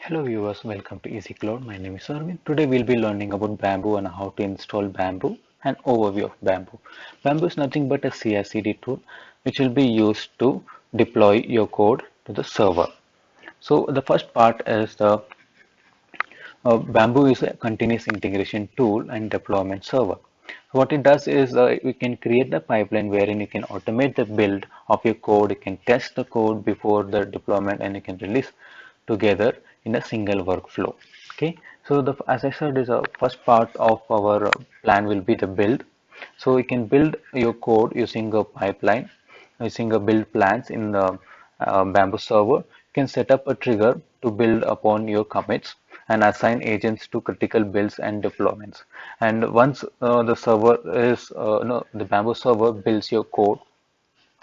Hello viewers, welcome to Easy Cloud. My name is Arvind. Today we'll be learning about Bamboo and how to install Bamboo and overview of Bamboo. Bamboo is nothing but a CI/CD tool which will be used to deploy your code to the server. So the first part is the Bamboo is a continuous integration tool and deployment server. What it does is we can create the pipeline wherein you can automate the build of your code, you can test the code before the deployment, and you can release together in a single workflow. Okay, so as I said, is a first part of our plan will be the build. So you can build your code using a pipeline, using a build plans in the Bamboo server. You can set up a trigger to build upon your commits and assign agents to critical builds and deployments. And once the server is, no, the Bamboo server builds your code,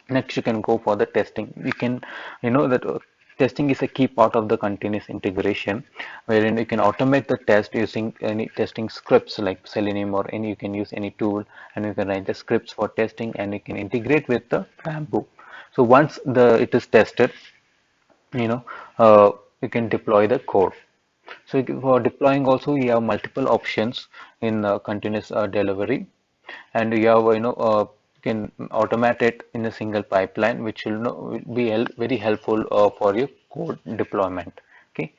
next you can go for the testing. You can, that testing is a key part of the continuous integration, wherein you can automate the test using any testing scripts like Selenium or any, you can use any tool and you can write the scripts for testing and you can integrate with the Bamboo. So once it is tested, you know, you can deploy the code. So for deploying also, you have multiple options in continuous delivery, and you have can automate it in a single pipeline, which will be very helpful for your code deployment. Okay,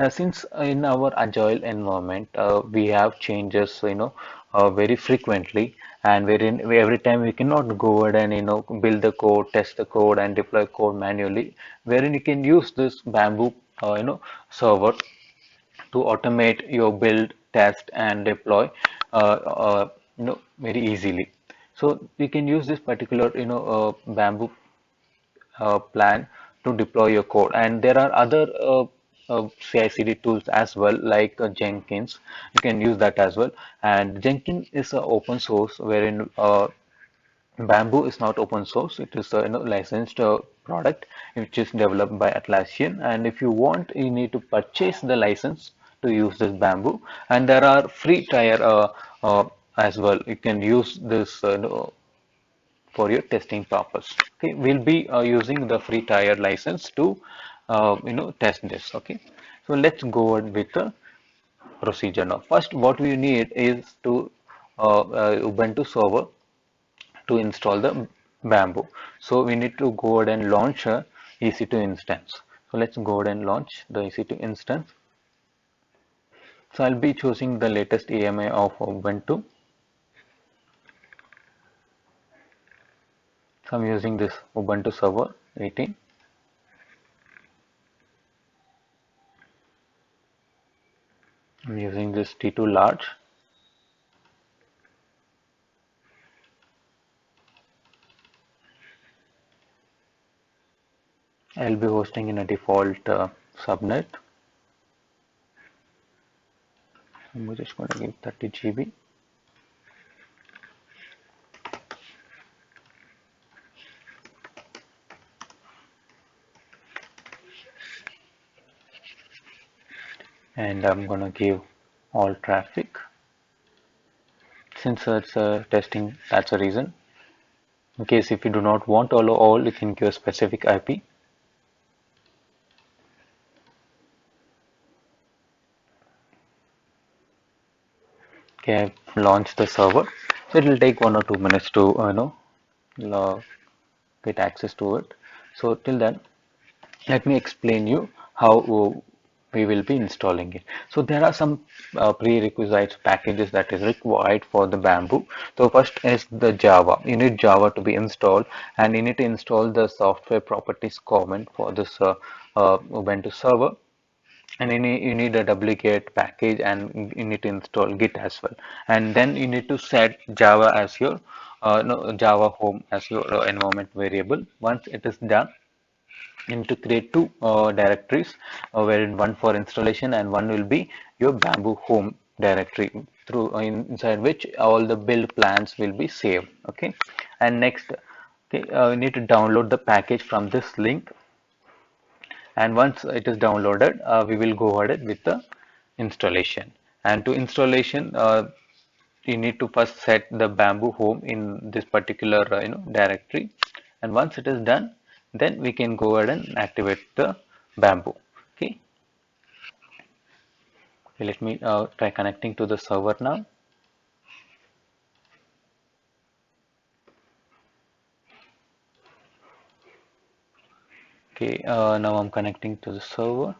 since in our agile environment we have changes very frequently, and wherein every time we cannot go ahead and build the code, test the code, and deploy code manually, wherein you can use this Bamboo server to automate your build, test, and deploy very easily. So you can use this particular Bamboo plan to deploy your code. And there are other CI/CD tools as well, like Jenkins. You can use that as well. And Jenkins is an open source, wherein Bamboo is not open source. It is a licensed product which is developed by Atlassian. And if you want, you need to purchase the license to use this Bamboo. And there are free tier as well. You can use this for your testing purpose. Okay, we'll be using the free tier license to test this. Okay, so let's go on with the procedure now. First, what we need is to Ubuntu server to install the Bamboo. So we need to go ahead and launch a EC2 instance. So let's go ahead and launch the EC2 instance. So I'll be choosing the latest AMI of Ubuntu. So I'm using this Ubuntu server 18. I'm using this T2 large. I'll be hosting in a default subnet. I'm just going to give 30 GB. And I'm going to give all traffic. Since it's testing, that's a reason. In case if you do not want to allow all, you can give a specific IP. Okay, I've launched the server. So it will take 1 or 2 minutes to get access to it. So till then, let me explain you how we will be installing it. So there are some prerequisites packages that is required for the Bamboo. So first is the Java. You need Java to be installed, and you need to install the software properties comment for this Ubuntu server. And you need a wget package, and you need to install git as well. And then you need to set Java as your no, Java home as your environment variable. Once it is done, you need to create two directories, wherein one for installation and one will be your Bamboo home directory, through inside which all the build plans will be saved. Okay, and next, okay, you need to download the package from this link, and once it is downloaded, we will go ahead with the installation. And to installation, you need to first set the Bamboo home in this particular directory, and once it is done, then we can go ahead and activate the Bamboo. Okay, Okay, let me try connecting to the server now. Okay, now I'm connecting to the server.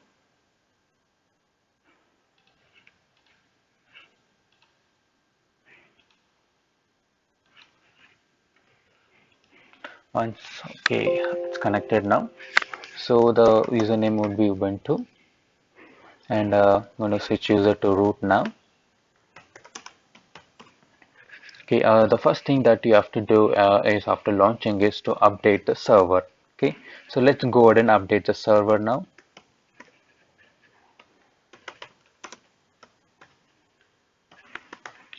Once, okay, it's connected now. So the username would be Ubuntu, and I'm going to switch user to root now. Okay, the first thing that you have to do is after launching is to update the server. Okay, so let's go ahead and update the server now.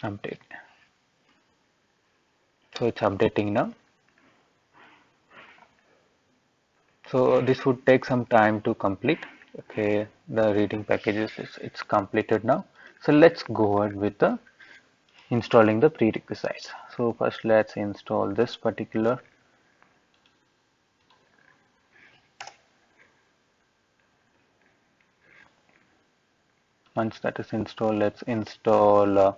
Update. So it's updating now. So this would take some time to complete. Okay, the reading packages it's completed now. So let's go ahead with the installing the prerequisites. So first let's install this particular. Once that is installed, let's install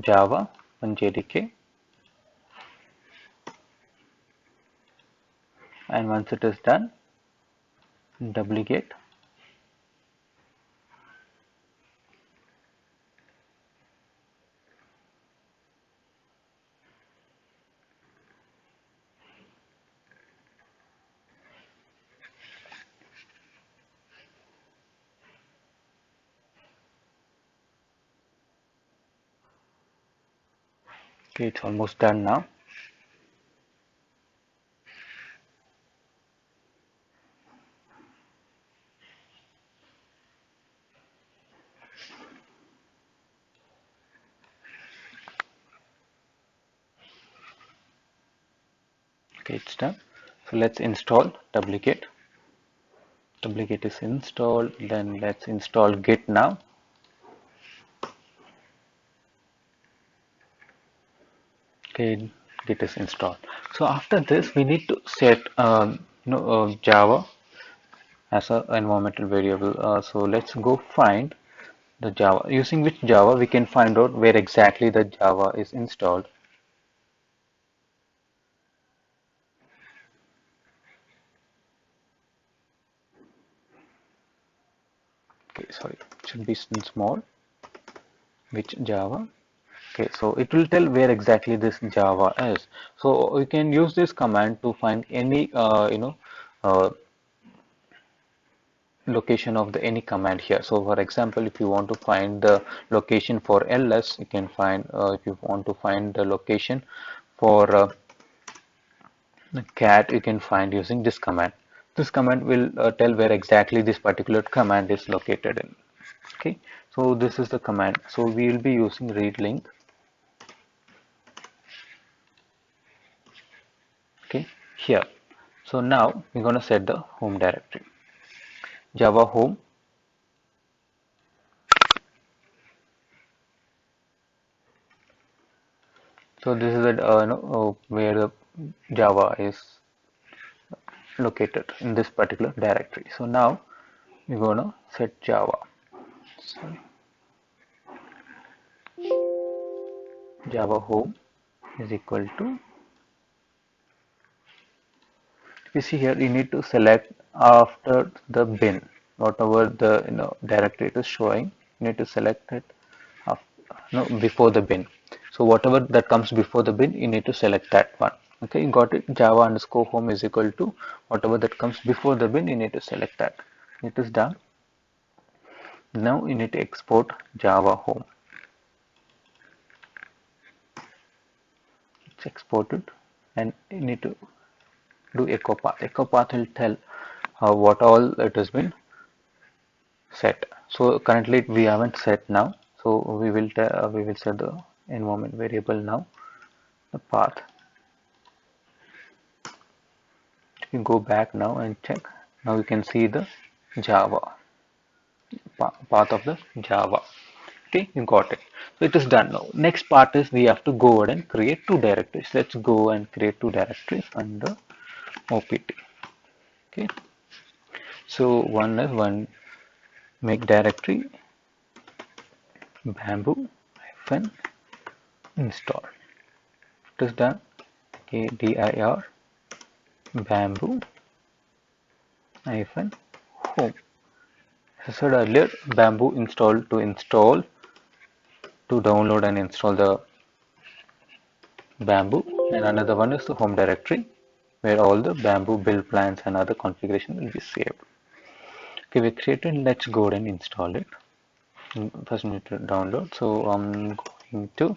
Java on JDK. And once it is done, duplicate. Okay, it's almost done now. Okay, it's done. So let's install duplicate. Duplicate is installed. Then let's install Git now. Okay, Git is installed. So after this, we need to set Java as an environmental variable. So let's go find the Java. Using which Java we can find out where exactly the Java is installed. Okay, sorry, it should be in small. Which Java? Okay, so it will tell where exactly this Java is. So we can use this command to find any uh, location of the any command here. So for example, if you want to find the location for ls, you can find if you want to find the location for the cat, you can find using this command. This command will tell where exactly this particular command is located in. Okay, so this is the command. So we will be using read link. Okay, here. So now we're going to set the home directory. Java home. So this is the where the Java is located in this particular directory. So now we're gonna set Java. Sorry. Java home is equal to. You see here, you need to select after the bin, whatever the directory it is showing. You need to select it after, before the bin. So whatever that comes before the bin, you need to select that one. Okay, you got it. Java underscore home is equal to whatever that comes before the bin, you need to select that. It is done. Now you need to export Java home. It's exported, and you need to do echo path. Echo path will tell what all it has been set. So currently we haven't set now. So we will set the environment variable now. The path. You go back now and check. Now you can see the Java path of the Java. Okay, you got it. So it is done now. Next part is we have to go ahead and create two directories. Let's go and create two directories under OPT. Okay. So one is one make directory bamboo hyphen install. It is done. Okay, dir bamboo hyphen home. As I said earlier, bamboo install to download and install the bamboo, and another one is the home directory where all the bamboo build plans and other configuration will be saved. Okay, we created. Let's go ahead and install it. First we need to download. So I'm going to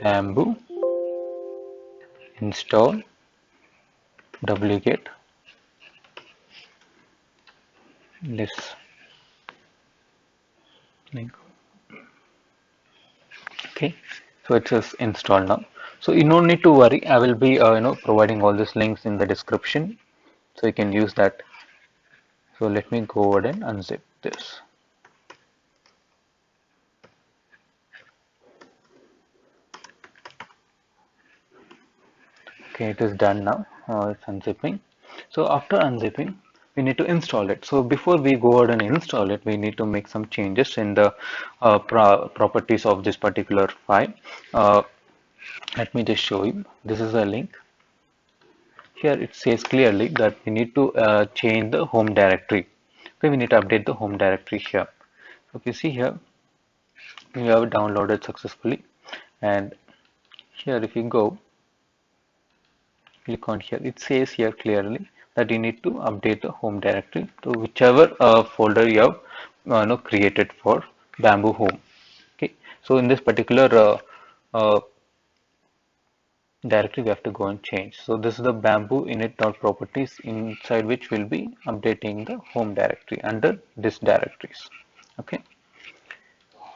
bamboo install wget this link. Okay, so it is installed now. So you don't need to worry. I will be providing all these links in the description, so you can use that. So let me go ahead and unzip this. Okay, it is done now. It's unzipping. So after unzipping, we need to install it. So before we go ahead and install it, we need to make some changes in the properties of this particular file. Let me just show you. This is a link. Here it says clearly that we need to change the home directory. Okay, we need to update the home directory here. So if you see here, we have downloaded successfully, and here if you go, click on here, it says here clearly that you need to update the home directory to whichever folder you have created for bamboo home. Okay, so in this particular directory we have to go and change. So this is the bamboo init.properties, inside which will be updating the home directory under this directories. Okay,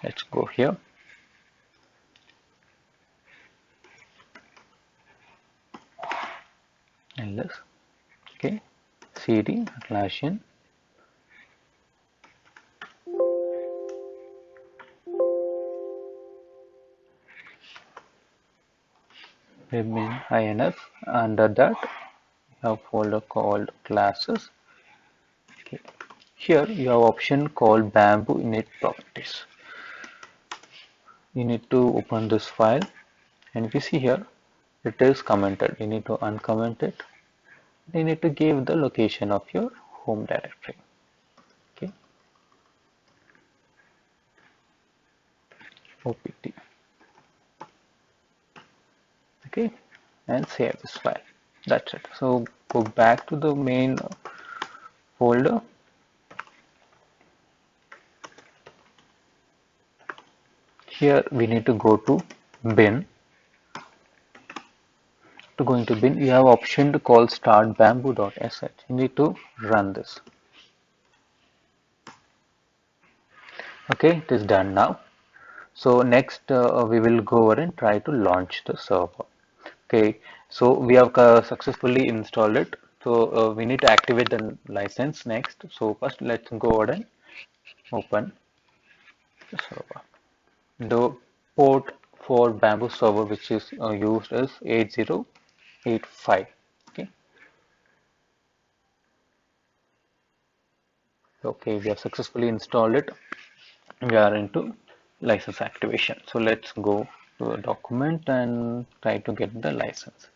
let's go here. And this, okay, cd Atlassian webmin inf. Under that you have folder called classes. Okay, here you have option called bamboo init properties. You need to open this file, and if you see here, it is commented. You need to uncomment it. You need to give the location of your home directory. Okay, opt. Okay, and save this file. That's it. So go back to the main folder. Here we need to go to bin. To go into bin, you have option to call start bamboo.sh. You need to run this. Okay, it is done now. So next we will go over and try to launch the server. Okay, so we have successfully installed it. So we need to activate the license next. So first let's go ahead and open the server. The port for bamboo server which is used is 8085. Okay, we have successfully installed it. We are into license activation. So let's go to a document and try to get the license.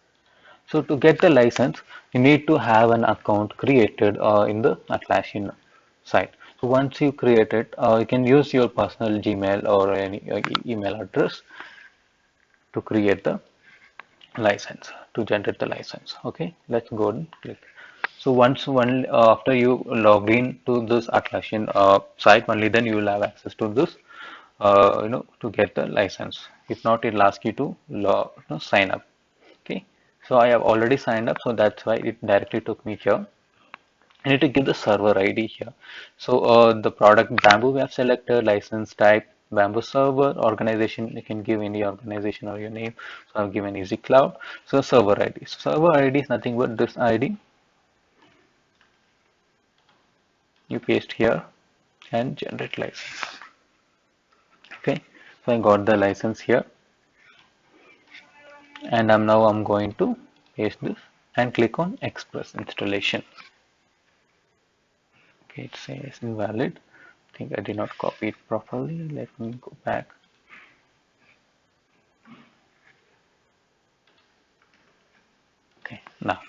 So to get the license, you need to have an account created in the Atlassian site. So once you create it, you can use your personal Gmail or any email address to create the license, to generate the license. Okay, let's go and click. So after you log in to this Atlassian site, only then you will have access to this, to get the license. If not, it'll ask you to sign up. Okay, so I have already signed up, so that's why it directly took me here. I need to give the server ID here. So the product bamboo we have selected, license type bamboo server, organization you can give any organization or your name. So I've given Easy Cloud. So server ID. So server ID is nothing but this ID. You paste here and generate license. Okay, so I got the license here, and I'm going to paste this and click on Express installation. Okay, it says invalid. think I did not copy it properly. Let me go back. Okay, now.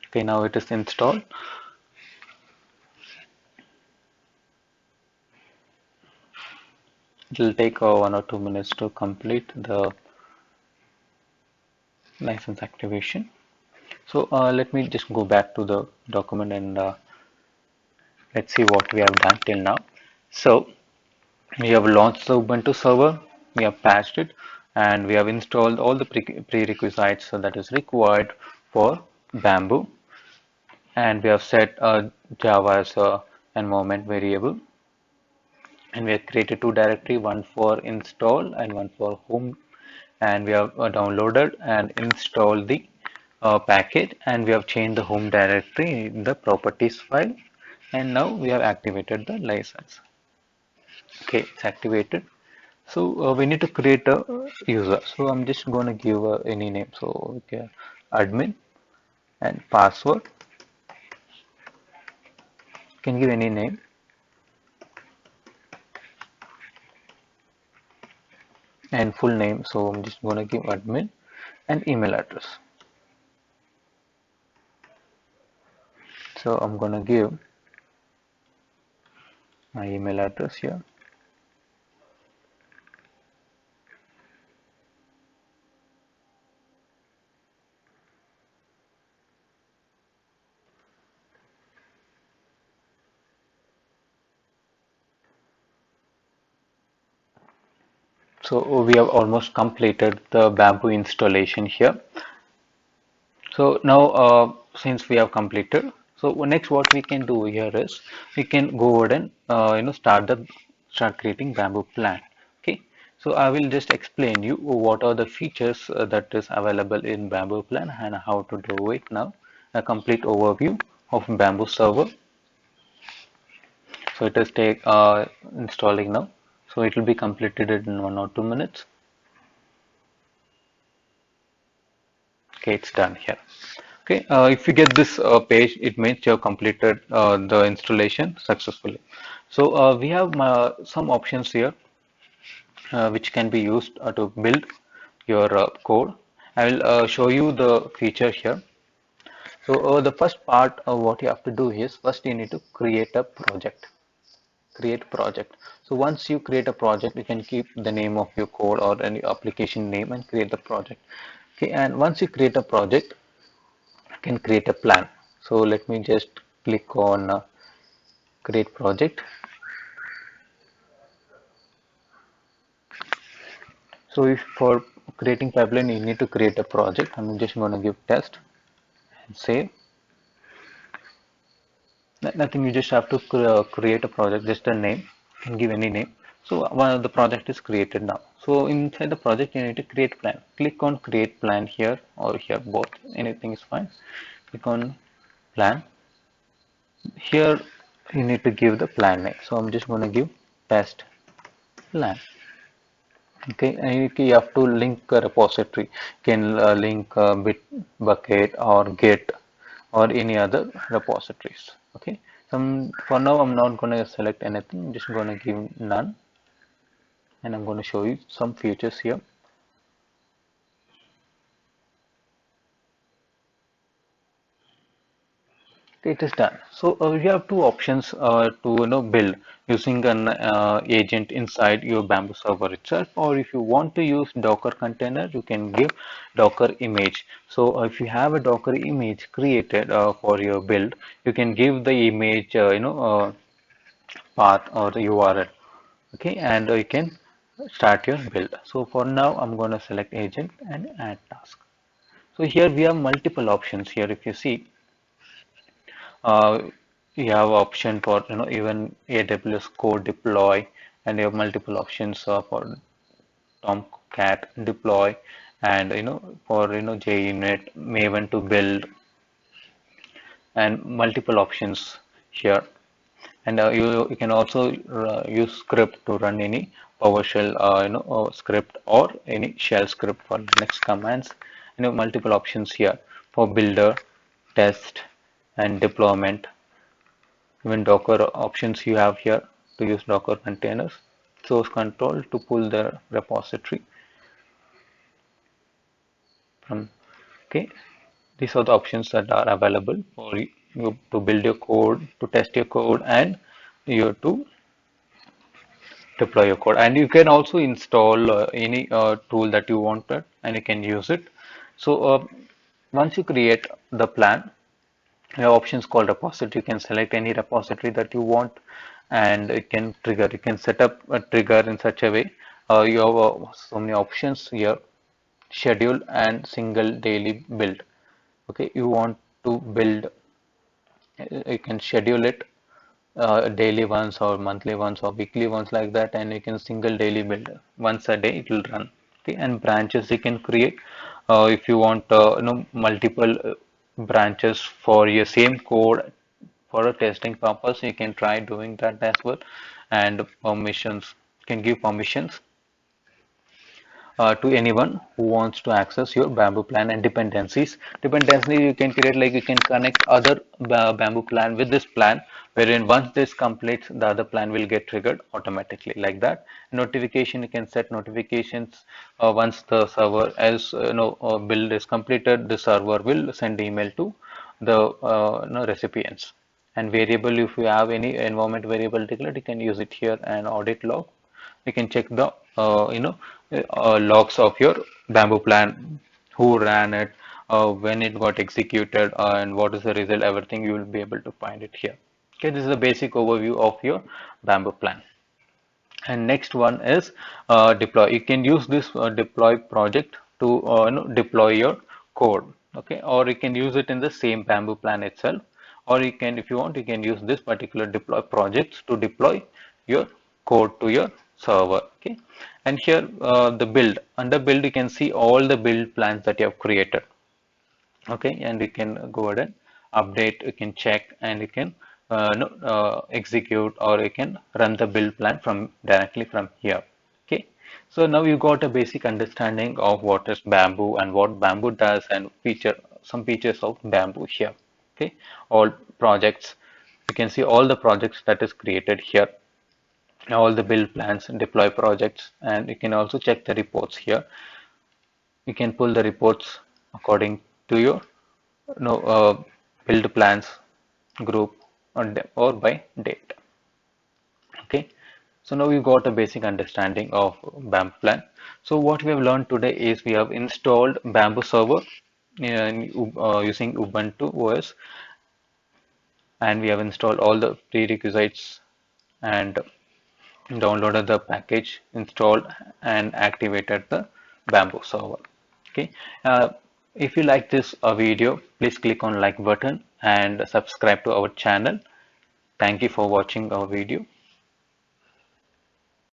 Okay, now it is installed. It will take 1 or 2 minutes to complete the license activation. So let me just go back to the document and let's see what we have done till now. So we have launched the Ubuntu server, we have patched it, and we have installed all the prerequisites that is required for Bamboo, and we have set Java as a environment variable, and we have created two directories, one for install and one for home, and we have downloaded and installed the package, and we have changed the home directory in the properties file, and now we have activated the license. Okay, it's activated. So we need to create a user. So I'm just going to give any name. So okay, admin and password. You can give any name and full name. So I'm just going to give admin and email address. So I'm going to give my email address here. So we have almost completed the Bamboo installation here. So now since we have completed, so next what we can do here is we can go ahead and start creating Bamboo plan. Okay, so I will just explain you what are the features that is available in Bamboo plan and how to do it now. A complete overview of Bamboo server. So it is take installing now. So it will be completed in 1 or 2 minutes. Okay, it's done here. Okay, if you get this page, it means you have completed the installation successfully. So we have some options here which can be used to build your code. I will show you the feature here. So the first part of what you have to do is first you need to create a project. Create project. So once you create a project, you can keep the name of your code or any application name and create the project. Okay, and once you create a project, can create a plan. So let me just click on create project. So if for creating pipeline you need to create a project, I'm just going to give test and save. Nothing, you just have to create a project, just a name, you can give any name. So one of the project is created now. So inside the project you need to create plan. Click on create plan here or here, both, anything is fine. Click on plan. Here you need to give the plan name. So I'm just going to give test plan. Okay, and you have to link a repository. You can link Bitbucket or Git or any other repositories. Okay, for now I'm not going to select anything. I'm just going to give none, and I'm going to show you some features here. It is done. So we have two options to build using an agent inside your Bamboo server itself, or if you want to use Docker container, you can give Docker image. So if you have a Docker image created for your build, you can give the image path or the URL. Okay, and you can start your build. So for now, I'm going to select agent and add task. So here we have multiple options here. If you see, uh, you have option for even AWS code deploy, and you have multiple options for Tomcat deploy, and for JUnit Maven to build, and multiple options here. And you can also use script to run any PowerShell script or any shell script for Linux commands. Multiple options here for builder, test, and deployment. Even Docker options you have here to use Docker containers. Source control to pull the repository from. Okay, these are the options that are available for you to build your code, to test your code, and you to deploy your code. And you can also install any tool that you wanted, and you can use it. So once you create the plan, your options called repository. You can select any repository that you want, and it can trigger. You can set up a trigger in such a way. You have so many options here: schedule and single daily build. Okay, you want to build, you can schedule it daily once or monthly once or weekly once like that, and you can single daily build once a day it will run. Okay, and branches you can create if you want multiple branches for your same code for a testing purpose. You can try doing that as well. And permissions, can give permissions to anyone who wants to access your Bamboo plan. And dependencies. Dependency you can create, like you can connect other Bamboo plan with this plan, wherein once this completes, the other plan will get triggered automatically like that. Notification, you can set notifications once the server as build is completed, the server will send email to the recipients. And variable, if you have any environment variable declared, you can use it here. And audit log, you can check the logs of your Bamboo plan, who ran it, when it got executed, and what is the result. Everything you will be able to find it here. Okay, this is a basic overview of your Bamboo plan. And next one is deploy. You can use this deploy project to deploy your code. Okay, or you can use it in the same Bamboo plan itself, or you can, if you want, you can use this particular deploy projects to deploy your code to your server. Okay, and here the build, under build you can see all the build plans that you have created. Okay, and you can go ahead and update, you can check, and you can execute, or you can run the build plan from directly from here. Okay, so now you got a basic understanding of what is Bamboo and what Bamboo does, and some features of Bamboo here. Okay, all projects, you can see all the projects that is created here, all the build plans and deploy projects. And you can also check the reports here. You can pull the reports according to your build plans group, or by date. Okay, so now you got a basic understanding of Bamboo plan. So what we have learned today is we have installed Bamboo server using Ubuntu OS, and we have installed all the prerequisites and downloaded the package, installed and activated the Bamboo server. Okay, if you like this video, please click on like button and subscribe to our channel. Thank you for watching our video.